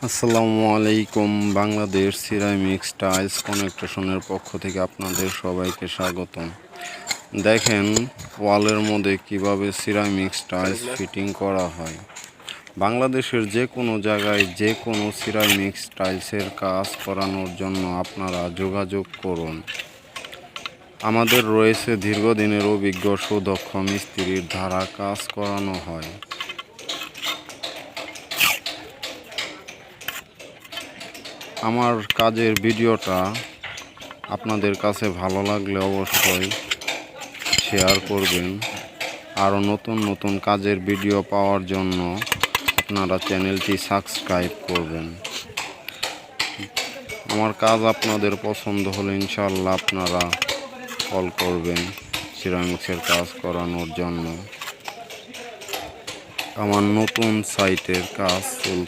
আসসালামু আলাইকুম। Bangladesh ceramics tiles কনেকশনের পক্ষ থেকে আপনাদের সবাইকে স্বাগতম। দেখেন ওয়ালের মধ্যে কিভাবে সিরামিক্স টাইলস ফিটিং করা হয়। বাংলাদেশের যে কোনো জায়গায় যে কোনো সিরামিক্স টাইলসের কাজ করানোর জন্য আপনারা যোগাযোগ করুন। আমাদের রয়েছে দীর্ঘদিনের অভিজ্ঞ সুদক্ষ মিস্ত্রির দ্বারা কাজ করানো হয়। আমার কাজের ভিডিওটা আপনাদের কাছে ভালো লাগলে অবশ্যই শেয়ার করবেন। আরও নতুন নতুন কাজের ভিডিও পাওয়ার জন্য আপনারা চ্যানেলটি সাবস্ক্রাইব করবেন। আমার কাজ আপনাদের পছন্দ হলে ইনশাআল্লাহ আপনারা কল করবেন সিরামিক্সের কাজ করানোর জন্য। আমার নতুন সাইটের কাজ চলছে।